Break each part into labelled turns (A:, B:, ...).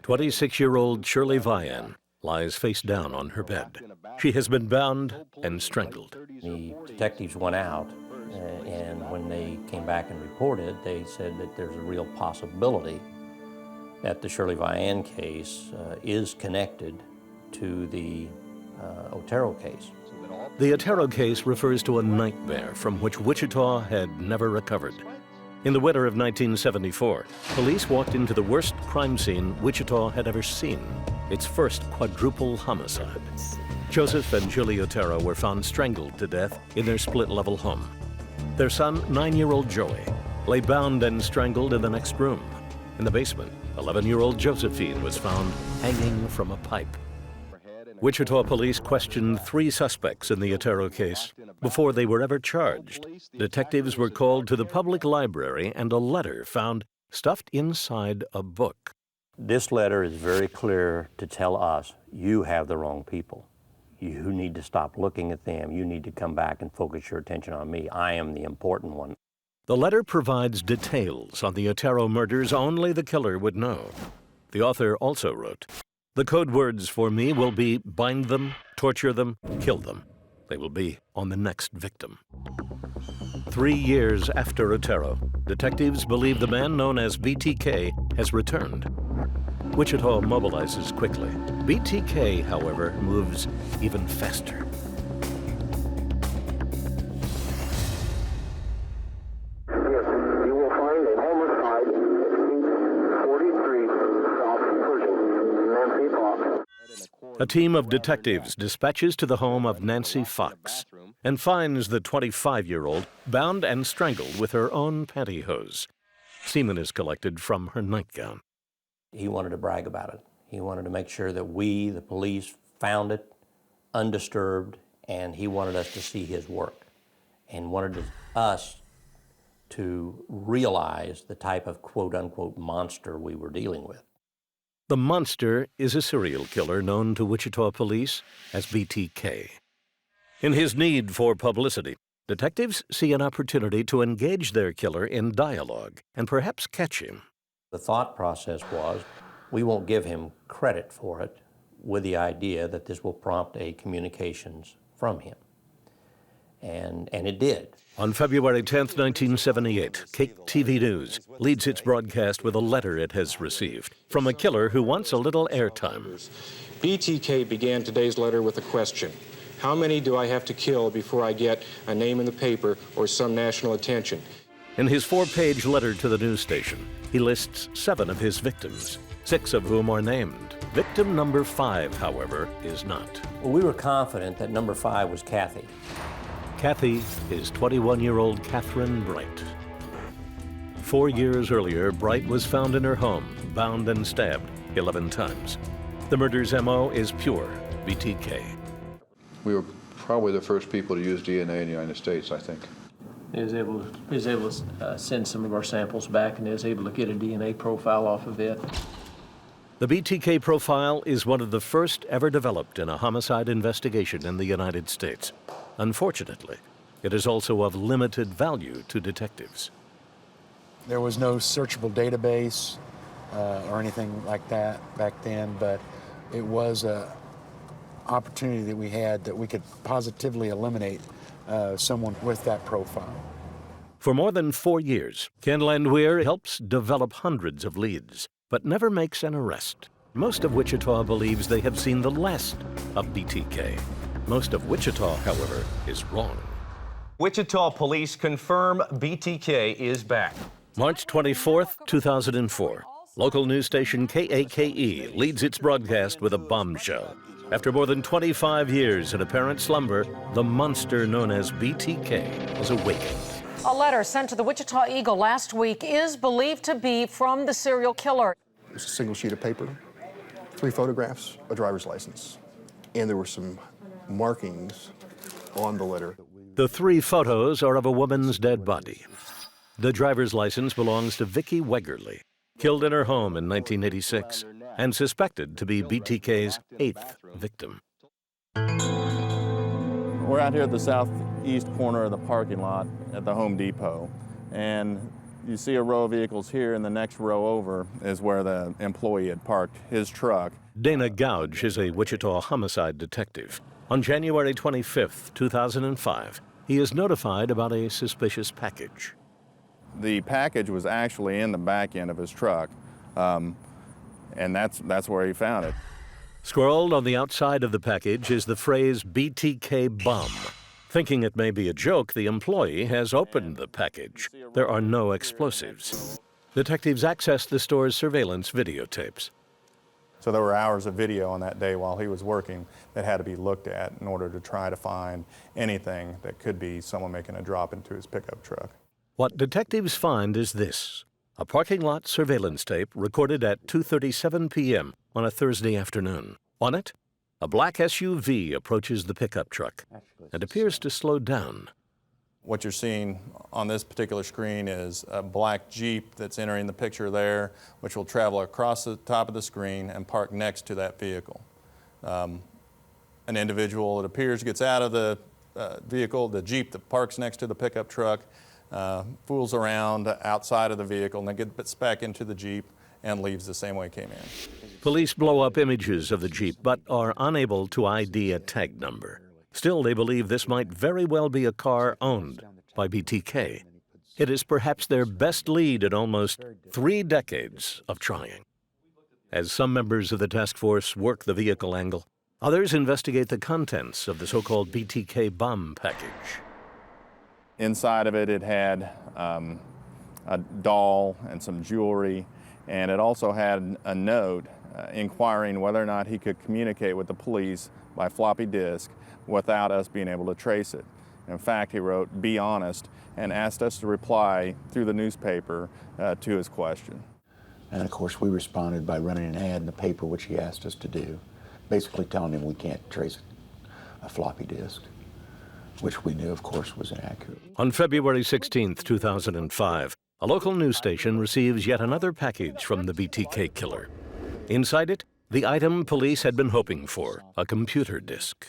A: 26-year-old Shirley Vian lies face down on her bed. She has been bound and strangled.
B: The detectives went out, and when they came back and reported, they said that there's a real possibility that the Shirley Vian case is connected to the Otero case.
A: The Otero case refers to a nightmare from which Wichita had never recovered. In the winter of 1974, police walked into the worst crime scene Wichita had ever seen, its first quadruple homicide. Joseph and Julie Otero were found strangled to death in their split-level home. Their son, 9-year-old Joey, lay bound and strangled in the next room. In the basement, 11-year-old Josephine was found hanging from a pipe. Wichita police questioned 3 suspects in the Otero case before they were ever charged. Detectives were called to the public library and a letter found stuffed inside a book.
B: This letter is very clear to tell us, you have the wrong people. You need to stop looking at them. You need to come back and focus your attention on me. I am the important one.
A: The letter provides details on the Otero murders only the killer would know. The author also wrote, "The code words for me will be bind them, torture them, kill them. They will be on the next victim." 3 years after Otero, detectives believe the man known as BTK has returned. Wichita mobilizes quickly. BTK, however, moves even faster. A team of detectives dispatches to the home of Nancy Fox and finds the 25-year-old bound and strangled with her own pantyhose. Semen is collected from her nightgown.
B: He wanted to brag about it. He wanted to make sure that we, the police, found it undisturbed, and he wanted us to see his work and wanted us to realize the type of quote-unquote monster we were dealing with.
A: The monster is a serial killer known to Wichita police as BTK. In his need for publicity, detectives see an opportunity to engage their killer in dialogue and perhaps catch him.
B: The thought process was, we won't give him credit for it, with the idea that this will prompt a communications from him. And it did.
A: On February 10th, 1978, Cake TV News leads its broadcast with a letter it has received from a killer who wants a little airtime.
C: BTK began today's letter with a question. How many do I have to kill before I get a name in the paper or some national attention?
A: In his 4-page letter to the news station, he lists 7 of his victims, 6 of whom are named. Victim number 5, however, is not.
B: Well, we were confident that number 5 was Kathy.
A: Kathy is 21-year-old Catherine Bright. 4 years earlier, Bright was found in her home, bound and stabbed 11 times. The murder's MO is pure BTK.
D: We were probably the first people to use DNA in the United States, I think.
E: He was able to send some of our samples back, and he was able to get a DNA profile off of it.
A: The BTK profile is one of the first ever developed in a homicide investigation in the United States. Unfortunately, it is also of limited value to detectives.
F: There was no searchable database or anything like that back then, but it was an opportunity that we had that we could positively eliminate someone with that profile.
A: For more than 4 years, Ken Landwehr helps develop hundreds of leads, but never makes an arrest. Most of Wichita believes they have seen the last of BTK. Most of Wichita, however, is wrong.
G: Wichita police confirm BTK is back.
A: March 24th, 2004. Local news station KAKE leads its broadcast with a bombshell. After more than 25 years in apparent slumber, the monster known as BTK has awakened.
H: A letter sent to the Wichita Eagle last week is believed to be from the serial killer.
I: It was a single sheet of paper, 3 photographs, a driver's license, and there were some markings on the letter.
A: The 3 photos are of a woman's dead body. The driver's license belongs to Vicki Wegerly, killed in her home in 1986, and suspected to be BTK's 8th victim.
J: We're out here at the southeast corner of the parking lot at the Home Depot, and You see a row of vehicles here, and the next row over is where the employee had parked his truck.
A: Dana Gouge is a Wichita homicide detective. On January 25, 2005, he is notified about a suspicious package.
J: The package was actually in the back end of his truck, and that's where he found it.
A: Scrawled on the outside of the package is the phrase BTK bomb. Thinking it may be a joke, the employee has opened the package. There are no explosives. Detectives accessed the store's surveillance videotapes.
J: So there were hours of video on that day while he was working that had to be looked at in order to try to find anything that could be someone making a drop into his pickup truck.
A: What detectives find is this: a parking lot surveillance tape recorded at 2:37 p.m. on a Thursday afternoon. On it, a black SUV approaches the pickup truck and appears to slow down.
J: What you're seeing on this particular screen is a black Jeep that's entering the picture there, which will travel across the top of the screen and park next to that vehicle. An individual, it appears, gets out of the vehicle, the Jeep that parks next to the pickup truck, fools around outside of the vehicle, and then gets back into the Jeep and leaves the same way he came in.
A: Police blow up images of the Jeep but are unable to ID a tag number. Still, they believe this might very well be a car owned by BTK. It is perhaps their best lead in almost 3 decades of trying. As some members of the task force work the vehicle angle, others investigate the contents of the so-called BTK bomb package.
J: Inside of it, it had a doll and some jewelry, and it also had a note inquiring whether or not he could communicate with the police by floppy disk without us being able to trace it. In fact, he wrote, "Be honest," and asked us to reply through the newspaper to his question.
F: And of course, we responded by running an ad in the paper, which he asked us to do, basically telling him we can't trace a floppy disk, which we knew, of course, was inaccurate.
A: On February 16, 2005, a local news station receives yet another package from the BTK killer. Inside it, the item police had been hoping for, a computer disk.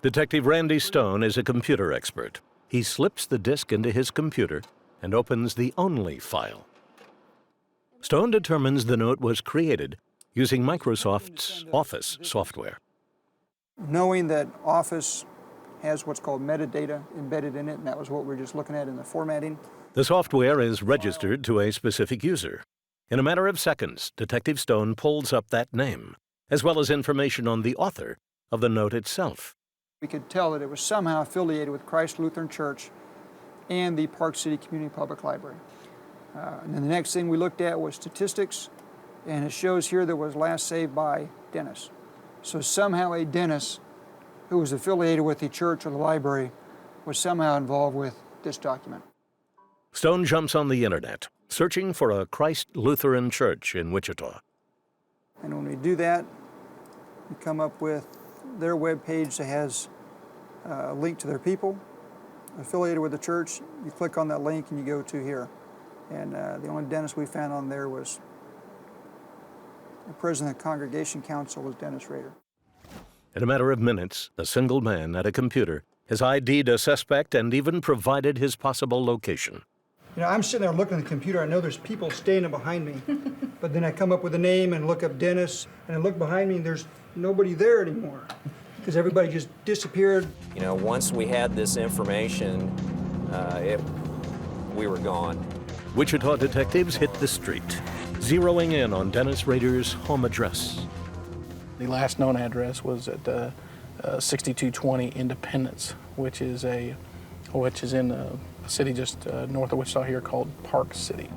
A: Detective Randy Stone is a computer expert. He slips the disk into his computer and opens the only file. Stone determines the note was created using Microsoft's Office software.
K: Knowing that Office has what's called metadata embedded in it, and that was what we were just looking at in the formatting.
A: The software is registered to a specific user. In a matter of seconds, Detective Stone pulls up that name, as well as information on the author of the note itself.
K: We could tell that it was somehow affiliated with Christ Lutheran Church and the Park City Community Public Library. And then the next thing we looked at was statistics, and it shows here that was last saved by Dennis. So somehow a Dennis who was affiliated with the church or the library was somehow involved with this document.
A: Stone jumps on the internet, searching for a Christ Lutheran Church in Wichita.
K: And when we do that, we come up with their webpage that has a link to their people affiliated with the church. You click on that link and you go to here. And the only Dennis we found on there was the president of the Congregation Council was Dennis Rader.
A: In a matter of minutes, a single man at a computer has ID'd a suspect and even provided his possible location.
K: You know, I'm sitting there looking at the computer. I know there's people standing behind me. But then I come up with a name and look up Dennis, and I look behind me and there's nobody there anymore because everybody just disappeared.
L: You know, once we had this information, we were gone.
A: Wichita detectives hit the street, zeroing in on Dennis Rader's home address.
M: The last known address was at 6220 Independence, which is in a city just north of Wichita here called Park City.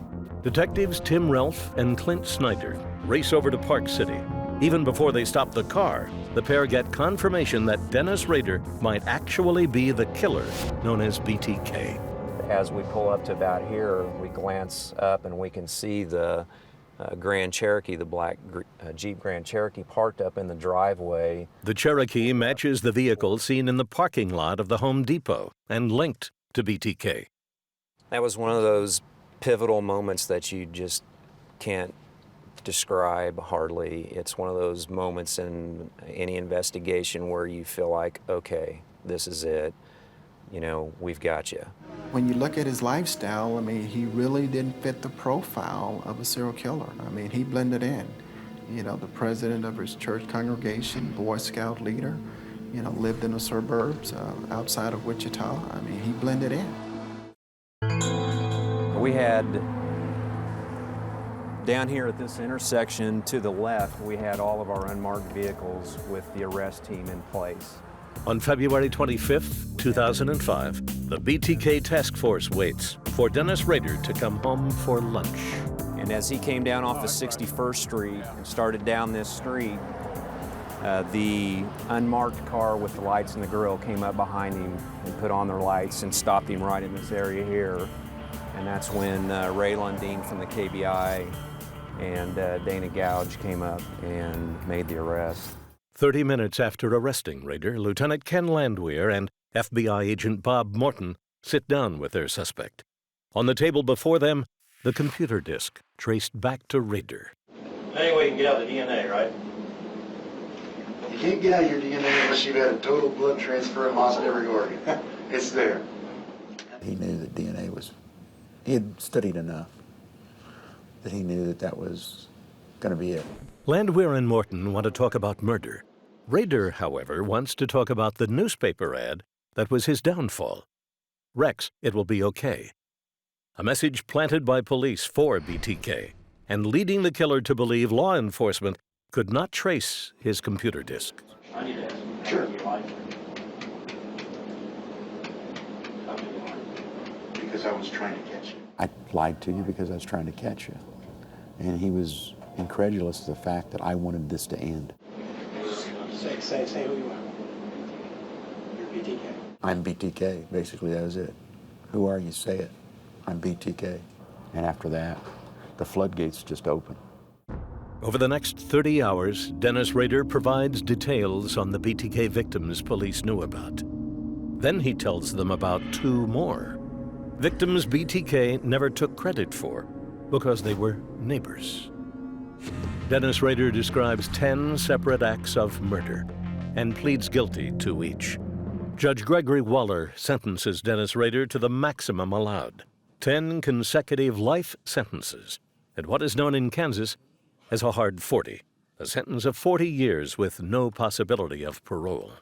A: Detectives Tim Relf and Clint Snyder race over to Park City. Even before they stop the car, the pair get confirmation that Dennis Rader might actually be the killer known as BTK.
L: As we pull up to about here, we glance up and we can see the Grand Cherokee, the black Jeep Grand Cherokee, parked up in the driveway.
A: The Cherokee matches the vehicle seen in the parking lot of the Home Depot and linked to BTK.
L: That was one of those pivotal moments that you just can't describe hardly. It's one of those moments in any investigation where you feel like, okay, this is it. we've got you.
N: When you look at his lifestyle, I mean, he really didn't fit the profile of a serial killer. I mean, he blended in. The president of his church congregation, Boy Scout leader, lived in the suburbs outside of Wichita. I mean, he blended in.
L: We had, down here at this intersection to the left, we had all of our unmarked vehicles with the arrest team in place.
A: On February 25th, 2005, the BTK task force waits for Dennis Rader to come home for lunch.
L: And as he came down off of 61st Street and started down this street, the unmarked car with the lights in the grill came up behind him and put on their lights and stopped him right in this area here. And that's when Ray Lundeen from the KBI and Dana Gouge came up and made the arrest.
A: 30 minutes after arresting Rader, Lieutenant Ken Landwehr and FBI agent Bob Morton sit down with their suspect. On the table before them, the computer disk traced back to Rader.
O: Anyway, you can get out the DNA, right?
P: You can't get out your DNA unless you've had a total blood transfer and lost every organ. It's there.
F: He knew that DNA was, he had studied enough that he knew that that was going to be it.
A: Landwehr and Morton want to talk about murder. Rader, however, wants to talk about the newspaper ad that was his downfall. Rex, it will be okay. A message planted by police for BTK and leading the killer to believe law enforcement could not trace his computer disk.
O: I need to ask you.
P: Sure.
O: You like it?
P: Because I was trying to catch you.
F: I lied to you because I was trying to catch you. And he was incredulous to the fact that I wanted this to end.
O: Say who you are. You're BTK.
F: I'm BTK, basically, that was it. Who are you? Say it. I'm BTK. And after that, the floodgates just opened.
A: Over the next 30 hours, Dennis Rader provides details on the BTK victims police knew about. Then he tells them about 2 more. Victims BTK never took credit for because they were neighbors. Dennis Rader describes 10 separate acts of murder and pleads guilty to each. Judge Gregory Waller sentences Dennis Rader to the maximum allowed, 10 consecutive life sentences at what is known in Kansas as a hard 40, a sentence of 40 years with no possibility of parole.